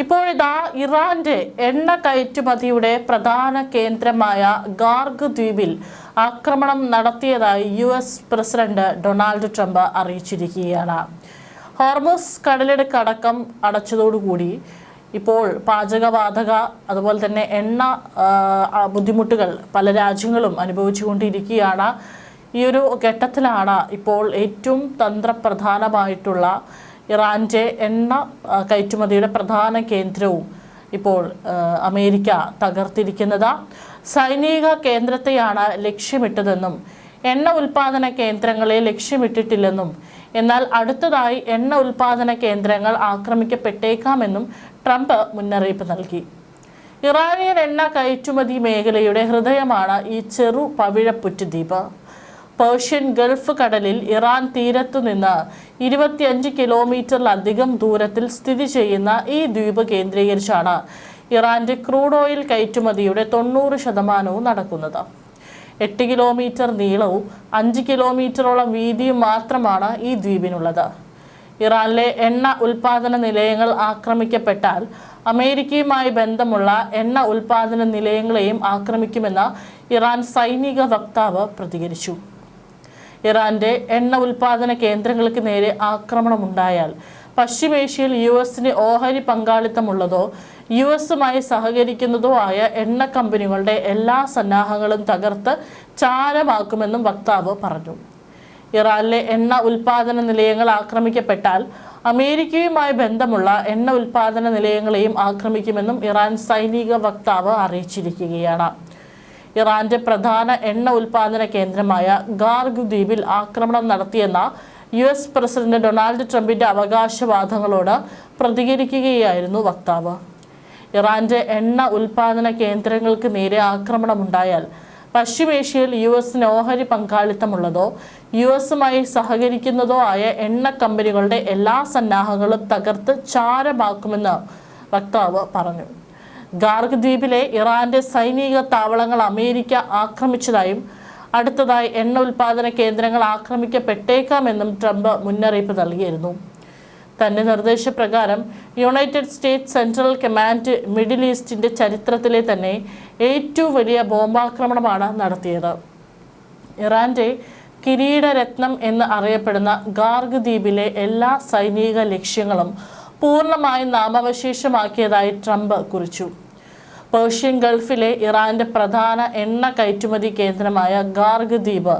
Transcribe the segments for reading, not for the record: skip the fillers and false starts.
ഇപ്പോഴിതാ ഇറാന്റെ എണ്ണ കയറ്റുമതിയുടെ പ്രധാന കേന്ദ്രമായ ഗാർഗ് ദ്വീപിൽ ആക്രമണം നടത്തിയതായി US പ്രസിഡന്റ് ഡൊണാൾഡ് ട്രംപ് അറിയിച്ചിരിക്കുകയാണ്. ഹോർമുസ് കടലിടുക്കടക്കം അടച്ചതോടുകൂടി ഇപ്പോൾ പാചകവാതക അതുപോലെ തന്നെ എണ്ണ ബുദ്ധിമുട്ടുകൾ പല രാജ്യങ്ങളും അനുഭവിച്ചുകൊണ്ടിരിക്കുകയാണ്. ഈ ഒരു ഘട്ടത്തിലാണ് ഇപ്പോൾ ഏറ്റവും തന്ത്രപ്രധാനമായിട്ടുള്ള ഇറാന്റെ എണ്ണ കയറ്റുമതിയുടെ പ്രധാന കേന്ദ്രവും ഇപ്പോൾ അമേരിക്ക തകർത്തിരിക്കുന്നത്. സൈനിക കേന്ദ്രത്തെയാണ് ലക്ഷ്യമിട്ടതെന്നും എണ്ണ ഉൽപാദന കേന്ദ്രങ്ങളെ ലക്ഷ്യമിട്ടിട്ടില്ലെന്നും എന്നാൽ അടുത്തതായി എണ്ണ ഉൽപാദന കേന്ദ്രങ്ങൾ ആക്രമിക്കപ്പെട്ടേക്കാമെന്നും ട്രംപ് മുന്നറിയിപ്പ് നൽകി. ഇറാനിയൻ എണ്ണ കയറ്റുമതി മേഖലയുടെ ഹൃദയമാണ് ഈ ചെറു പവിഴപ്പുറ്റ് ദ്വീപ്. പേർഷ്യൻ ഗൾഫ് കടലിൽ ഇറാൻ തീരത്തുനിന്ന് 25 കിലോമീറ്ററിലധികം ദൂരത്തിൽ സ്ഥിതി ചെയ്യുന്ന ഈ ദ്വീപ് കേന്ദ്രീകരിച്ചാണ് ഇറാന്റെ ക്രൂഡ് ഓയിൽ കയറ്റുമതിയുടെ 90% നടക്കുന്നത്. 8 കിലോമീറ്റർ നീളവും 5 കിലോമീറ്ററോളം വീതിയും മാത്രമാണ് ഈ ദ്വീപിനുള്ളത്. ഇറാനിലെ എണ്ണ ഉൽപാദന നിലയങ്ങൾ ആക്രമിക്കപ്പെട്ടാൽ അമേരിക്കയുമായി ബന്ധമുള്ള എണ്ണ ഉൽപാദന നിലയങ്ങളെയും ആക്രമിക്കുമെന്ന് ഇറാൻ സൈനിക വക്താവ് പ്രതികരിച്ചു. ഇറാന്റെ എണ്ണ ഉൽപാദന കേന്ദ്രങ്ങൾക്ക് നേരെ ആക്രമണമുണ്ടായാൽ പശ്ചിമേഷ്യയിൽ US-ന് ഓഹരി പങ്കാളിത്തമുള്ളതോ US-മായി സഹകരിക്കുന്നതോ ആയ എണ്ണ കമ്പനികളുടെ എല്ലാ സന്നാഹങ്ങളും തകർത്ത് ചാരമാക്കുമെന്നും വക്താവ് പറഞ്ഞു. ഇറാനിലെ എണ്ണ ഉൽപാദന നിലയങ്ങൾ ആക്രമിക്കപ്പെട്ടാൽ അമേരിക്കയുമായി ബന്ധമുള്ള എണ്ണ ഉൽപാദന നിലയങ്ങളെയും ആക്രമിക്കുമെന്നും ഇറാൻ സൈനിക വക്താവ് അറിയിച്ചിരിക്കുകയാണ്. ഇറാന്റെ പ്രധാന എണ്ണ ഉൽപാദന കേന്ദ്രമായ ഗാർഗ് ദ്വീപിൽ ആക്രമണം നടത്തിയെന്ന US പ്രസിഡന്റ് ഡൊണാൾഡ് ട്രംപിന്റെ അവകാശവാദങ്ങളോട് പ്രതികരിക്കുകയായിരുന്നു വക്താവ്. ഇറാന്റെ എണ്ണ ഉൽപാദന കേന്ദ്രങ്ങൾക്ക് നേരെ ആക്രമണമുണ്ടായാൽ പശ്ചിമേഷ്യയിൽ US-ന് ഓഹരി പങ്കാളിത്തമുള്ളതോ US-മായി സഹകരിക്കുന്നതോ ആയ എണ്ണ കമ്പനികളുടെ എല്ലാ സന്നാഹങ്ങളും തകർത്ത് ചാരമാക്കുമെന്ന് വക്താവ് പറഞ്ഞു. ഗാർഗ് ദ്വീപിലെ ഇറാന്റെ സൈനിക താവളങ്ങൾ അമേരിക്ക ആക്രമിച്ചതായും അടുത്തതായി എണ്ണ ഉൽപാദന കേന്ദ്രങ്ങൾ ആക്രമിക്കപ്പെട്ടേക്കാമെന്നും ട്രംപ് മുന്നറിയിപ്പ് നൽകിയിരുന്നു. തന്റെ നിർദ്ദേശപ്രകാരം United States Central Command Middle ഈസ്റ്റിന്റെ ചരിത്രത്തിലെ തന്നെ ഏറ്റവും വലിയ ബോംബാക്രമണമാണ് നടത്തിയത്. ഇറാന്റെ കിരീടരത്നം എന്ന് അറിയപ്പെടുന്ന ഗാർഗ് ദ്വീപിലെ എല്ലാ സൈനിക ലക്ഷ്യങ്ങളും പൂർണ്ണമായും നാമാവശേഷമാക്കിയതായി ട്രംപ് കുറിച്ചു. പേർഷ്യൻ ഗൾഫിലെ ഇറാന്റെ പ്രധാന എണ്ണ കയറ്റുമതി കേന്ദ്രമായ ഗാർഗ് ദ്വീപ്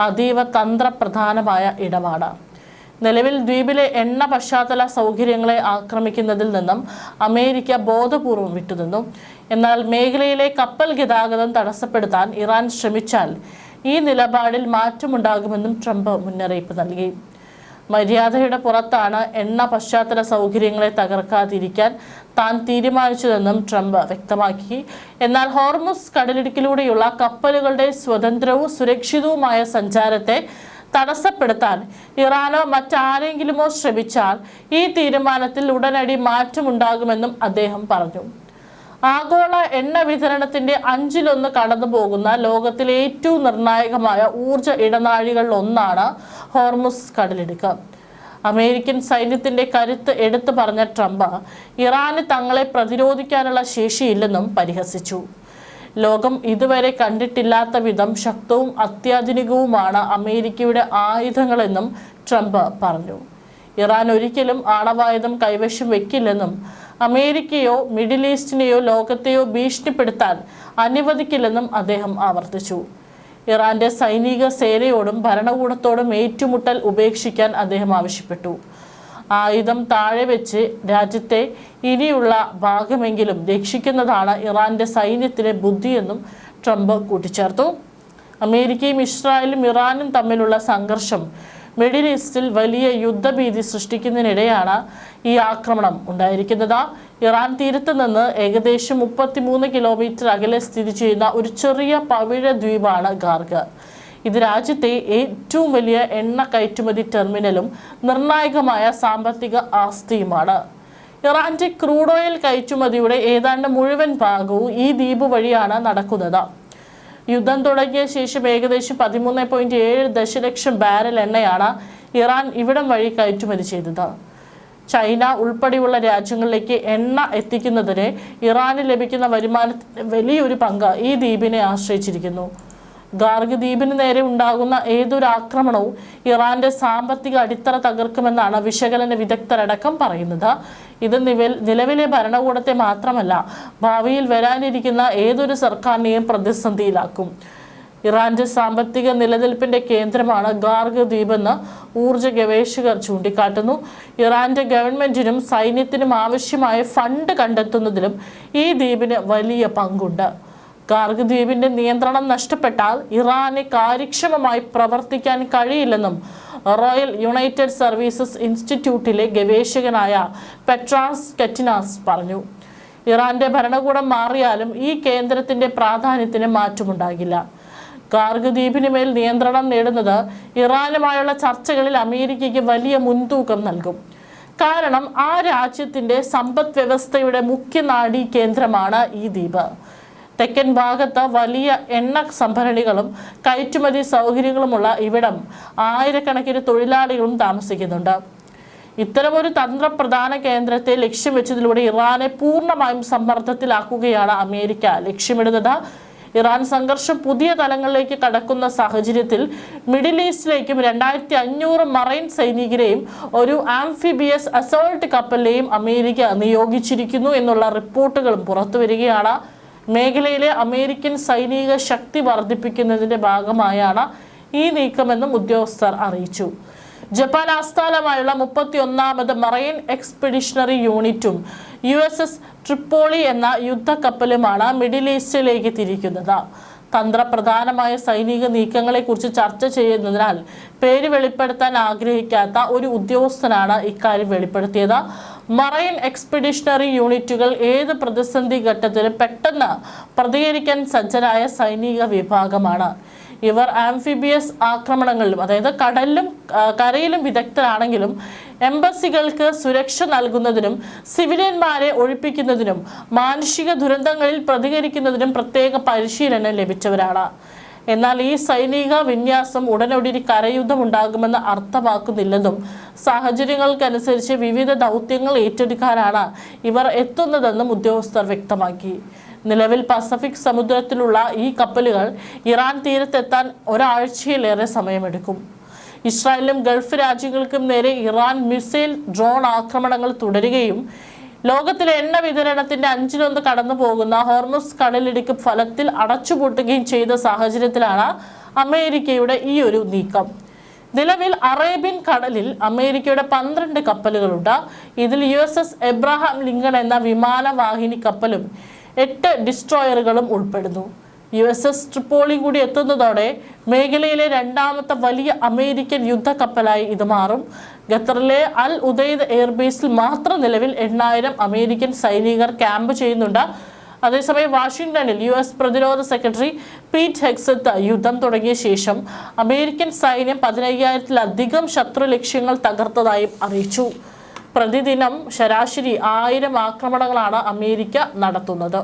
അതീവ തന്ത്രപ്രധാനമായ ഇടമാണ്. നിലവിൽ ദ്വീപിലെ എണ്ണ പശ്ചാത്തല സൗകര്യങ്ങളെ ആക്രമിക്കുന്നതിൽ നിന്നും അമേരിക്ക ബോധപൂർവം വിട്ടുനിന്നു. എന്നാൽ മേഖലയിലെ കപ്പൽ ഗതാഗതം തടസ്സപ്പെടുത്താൻ ഇറാൻ ശ്രമിച്ചാൽ ഈ നിലപാടിൽ മാറ്റമുണ്ടാകുമെന്നും ട്രംപ് മുന്നറിയിപ്പ് നൽകി. മര്യാദയുടെ പുറത്താണ് എണ്ണ പശ്ചാത്തല സൗകര്യങ്ങളെ തകർക്കാതിരിക്കാൻ താൻ തീരുമാനിച്ചതെന്നും ട്രംപ് വ്യക്തമാക്കി. എന്നാൽ ഹോർമുസ് കടലിടുക്കിലൂടെയുള്ള കപ്പലുകളുടെ സ്വതന്ത്രവും സുരക്ഷിതവുമായ സഞ്ചാരത്തെ തടസ്സപ്പെടുത്താൻ ഇറാനോ മറ്റാരെങ്കിലുമോ ശ്രമിച്ചാൽ ഈ തീരുമാനത്തിൽ ഉടനടി മാറ്റമുണ്ടാകുമെന്നും അദ്ദേഹം പറഞ്ഞു. ആഗോള എണ്ണ വിതരണത്തിന്റെ 1/5 കടന്നു പോകുന്ന ലോകത്തിലെ ഏറ്റവും നിർണായകമായ ഊർജ ഇടനാഴികളിലൊന്നാണ് ഹോർമുസ് കടലിടുക്ക്. അമേരിക്കൻ സൈന്യത്തിന്റെ കരുത്ത് എടുത്തു പറഞ്ഞ ട്രംപ് ഇറാന് തങ്ങളെ പ്രതിരോധിക്കാനുള്ള ശേഷിയില്ലെന്നും പരിഹസിച്ചു. ലോകം ഇതുവരെ കണ്ടിട്ടില്ലാത്ത വിധം ശക്തവും അത്യാധുനികവുമാണ് അമേരിക്കയുടെ ആയുധങ്ങളെന്നും ട്രംപ് പറഞ്ഞു. ഇറാൻ ഒരിക്കലും ആണവായുധം കൈവശം വെക്കില്ലെന്നും അമേരിക്കയോ മിഡിൽ ഈസ്റ്റിനെയോ ലോകത്തെയോ ഭീഷണിപ്പെടുത്താൻ അനുവദിക്കില്ലെന്നും അദ്ദേഹം ആവർത്തിച്ചു. ഇറാന്റെ സൈനിക സേനയോടും ഭരണകൂടത്തോടും ഏറ്റുമുട്ടൽ ഉപേക്ഷിക്കാൻ അദ്ദേഹം ആവശ്യപ്പെട്ടു. ആയുധം താഴെ വെച്ച് രാജ്യത്തെ ഇനിയുള്ള ഭാഗമെങ്കിലും രക്ഷിക്കുന്നതാണ് ഇറാന്റെ സൈന്യത്തിലെ ബുദ്ധിയെന്നും ട്രംപ് കൂട്ടിച്ചേർത്തു. അമേരിക്കയും ഇസ്രായേലും ഇറാനും തമ്മിലുള്ള സംഘർഷം മിഡിൽ ഈസ്റ്റിൽ വലിയ യുദ്ധഭീതി സൃഷ്ടിക്കുന്നതിനിടെയാണ് ഈ ആക്രമണം ഉണ്ടായിരിക്കുന്നത്. ഇറാൻ തീരത്ത് നിന്ന് ഏകദേശം 33 കിലോമീറ്റർ അകലെ സ്ഥിതി ചെയ്യുന്ന ഒരു ചെറിയ പവിഴ ദ്വീപാണ് ഗാർഗ്. ഇത് രാജ്യത്തെ ഏറ്റവും വലിയ എണ്ണ കയറ്റുമതി ടെർമിനലും നിർണായകമായ സാമ്പത്തിക ആസ്തിയുമാണ്. ഇറാന്റെ ക്രൂഡ് ഓയിൽ കയറ്റുമതിയുടെ ഏതാണ്ട് മുഴുവൻ ഭാഗവും ഈ ദ്വീപ് വഴിയാണ് നടക്കുന്നത്. യുദ്ധം തുടങ്ങിയ ശേഷം ഏകദേശം 13.7 ദശലക്ഷം ബാരൽ എണ്ണയാണ് ഇറാൻ ഇവിടം വഴി കയറ്റുമതി ചെയ്തത്. ചൈന ഉൾപ്പെടെയുള്ള രാജ്യങ്ങളിലേക്ക് എണ്ണ എത്തിക്കുന്നതിന് ഇറാന് ലഭിക്കുന്ന വരുമാനത്തിന്റെ വലിയൊരു പങ്ക് ഈ ദ്വീപിനെ ആശ്രയിച്ചിരിക്കുന്നു. ഗാർഗ് ദ്വീപിന് നേരെ ഉണ്ടാകുന്ന ഏതൊരു ആക്രമണവും ഇറാന്റെ സാമ്പത്തിക അടിത്തറ തകർക്കുമെന്നാണ് വിശകലന വിദഗ്ധരടക്കം പറയുന്നത്. ഇത് നിലവിലെ ഭരണകൂടത്തെ മാത്രമല്ല, ഭാവിയിൽ വരാനിരിക്കുന്ന ഏതൊരു സർക്കാരിനെയും പ്രതിസന്ധിയിലാക്കും. ഇറാന്റെ സാമ്പത്തിക നിലനിൽപ്പിന്റെ കേന്ദ്രമാണ് ഗാർഗ് ദ്വീപെന്ന് ഊർജ്ജ ഗവേഷകർ ചൂണ്ടിക്കാട്ടുന്നു. ഇറാന്റെ ഗവൺമെന്റിനും സൈന്യത്തിനും ആവശ്യമായ ഫണ്ട് കണ്ടെത്തുന്നതിലും ഈ ദ്വീപിന് വലിയ പങ്കുണ്ട്. ഗാർഗ് ദ്വീപിന്റെ നിയന്ത്രണം നഷ്ടപ്പെട്ടാൽ ഇറാന് കാര്യക്ഷമമായി പ്രവർത്തിക്കാൻ കഴിയില്ലെന്നും റോയൽ യുണൈറ്റഡ് സർവീസസ് ഇൻസ്റ്റിറ്റ്യൂട്ടിലെ ഗവേഷകനായ പെട്രാസ് കെറ്റിനാസ് പറഞ്ഞു. ഇറാന്റെ ഭരണകൂടം മാറിയാലും ഈ കേന്ദ്രത്തിന്റെ പ്രാധാന്യത്തിന് മാറ്റമുണ്ടാകില്ല. ഗാർഗ് ദ്വീപിന് മേൽ നിയന്ത്രണം നേടുന്നത് ഇറാനുമായുള്ള ചർച്ചകളിൽ അമേരിക്കയ്ക്ക് വലിയ മുൻതൂക്കം നൽകും. കാരണം ആ രാജ്യത്തിന്റെ സമ്പദ് വ്യവസ്ഥയുടെ മുഖ്യ നാഡീ കേന്ദ്രമാണ് ഈ ദ്വീപ്. തെക്കൻ ഭാഗത്ത് വലിയ എണ്ണ സംഭരണികളും കയറ്റുമതി സൗകര്യങ്ങളുമുള്ള ഇവിടം ആയിരക്കണക്കിന് തൊഴിലാളികളും താമസിക്കുന്നുണ്ട്. ഇത്തരമൊരു തന്ത്രപ്രധാന കേന്ദ്രത്തെ ലക്ഷ്യം വെച്ചതിലൂടെ ഇറാനെ പൂർണ്ണമായും സമ്മർദ്ദത്തിലാക്കുകയാണ് അമേരിക്ക ലക്ഷ്യമിടുന്നത്. ഇറാൻ സംഘർഷം പുതിയ തലങ്ങളിലേക്ക് കടക്കുന്ന സാഹചര്യത്തിൽ മിഡിൽ ഈസ്റ്റിലേക്കും 2500 മറൈൻ സൈനികരെയും ഒരു ആംഫിബിയസ് അസോൾട്ട് കപ്പലിനെയും അമേരിക്ക നിയോഗിച്ചിരിക്കുന്നു എന്നുള്ള റിപ്പോർട്ടുകളും പുറത്തുവരികയാണ്. മേഖലയിലെ അമേരിക്കൻ സൈനിക ശക്തി വർദ്ധിപ്പിക്കുന്നതിന്റെ ഭാഗമായാണ് ഈ നീക്കമെന്നും ഉദ്യോഗസ്ഥർ അറിയിച്ചു. ജപ്പാൻ ആസ്ഥാനമായുള്ള 31ാമത് മറൈൻ എക്സ്പെഡിഷണറി യൂണിറ്റും USS ട്രിപ്പോളി എന്ന യുദ്ധക്കപ്പലുമാണ് മിഡിൽ ഈസ്റ്റിലേക്ക് തിരിക്കുന്നത്. തന്ത്രപ്രധാനമായ സൈനിക നീക്കങ്ങളെക്കുറിച്ച് ചർച്ച ചെയ്യുന്നതിനാൽ പേര് വെളിപ്പെടുത്താൻ ആഗ്രഹിക്കാത്ത ഒരു ഉദ്യോഗസ്ഥനാണ് ഇക്കാര്യം വെളിപ്പെടുത്തിയത്. മറൈൻ എക്സ്പെഡിഷണറി യൂണിറ്റുകൾ ഏത് പ്രതിസന്ധി ഘട്ടത്തിലും പെട്ടെന്ന് പ്രതികരിക്കാൻ സജ്ജരായ സൈനിക വിഭാഗമാണ്. ഇവർ ആംഫിബിയസ് ആക്രമണങ്ങളിലും, അതായത് കടലിലും കരയിലും വിദഗ്ധരാണെങ്കിലും എംബസികൾക്ക് സുരക്ഷ നൽകുന്നതിനും സിവിലിയന്മാരെ ഒഴിപ്പിക്കുന്നതിനും മാനുഷിക ദുരന്തങ്ങളിൽ പ്രതികരിക്കുന്നതിനും പ്രത്യേക പരിശീലനം ലഭിച്ചവരാണ്. എന്നാൽ ഈ സൈനിക വിന്യാസം ഉടനടി കരയുദ്ധം ഉണ്ടാകുമെന്ന് അർത്ഥമാക്കുന്നില്ലെന്നും സാഹചര്യങ്ങൾക്കനുസരിച്ച് വിവിധ ദൗത്യങ്ങൾ ഏറ്റെടുക്കാനാണ് ഇവർ എത്തുന്നതെന്നും ഉദ്യോഗസ്ഥർ വ്യക്തമാക്കി. നിലവിൽ പസഫിക് സമുദ്രത്തിലുള്ള ഈ കപ്പലുകൾ ഇറാൻ തീരത്തെത്താൻ ഒരാഴ്ചയിലേറെ സമയമെടുക്കും. ഇസ്രായേലിനും ഗൾഫ് രാജ്യങ്ങൾക്കും നേരെ ഇറാൻ മിസൈൽ, ഡ്രോൺ ആക്രമണങ്ങൾ തുടരുകയും ലോകത്തിലെ എണ്ണ വിതരണത്തിന്റെ 1/5 കടന്നു പോകുന്ന ഹോർമുസ് കടലിടുക്ക് ഫലത്തിൽ അടച്ചുപൂട്ടുകയും ചെയ്ത സാഹചര്യത്തിലാണ് അമേരിക്കയുടെ ഈ ഒരു നീക്കം. നിലവിൽ അറേബ്യൻ കടലിൽ അമേരിക്കയുടെ 12 കപ്പലുകളുണ്ട്. ഇതിൽ USS എബ്രഹാം ലിങ്കൺ എന്ന വിമാനവാഹിനി കപ്പലും 8 ഡിസ്ട്രോയറുകളും ഉൾപ്പെടുന്നു. USS ട്രിപ്പോളി കൂടി എത്തുന്നതോടെ മേഖലയിലെ 2ാമത്തെ വലിയ അമേരിക്കൻ യുദ്ധക്കപ്പലായി ഇത് മാറും. ഖത്തറിലെ അൽ ഉദൈദ് എയർബേസിൽ മാത്രം നിലവിൽ 8000 അമേരിക്കൻ സൈനികർ ക്യാമ്പ് ചെയ്യുന്നുണ്ട്. അതേസമയം വാഷിംഗ്ടണിൽ US പ്രതിരോധ സെക്രട്ടറി പീറ്റ് ഹെഗ്സത്ത് യുദ്ധം തുടങ്ങിയ ശേഷം അമേരിക്കൻ സൈന്യം 15,000-ലധികം ശത്രു ലക്ഷ്യങ്ങൾ തകർത്തതായും അറിയിച്ചു. പ്രതിദിനം ശരാശരി 1000 ആക്രമണങ്ങളാണ് അമേരിക്ക നടത്തുന്നത്.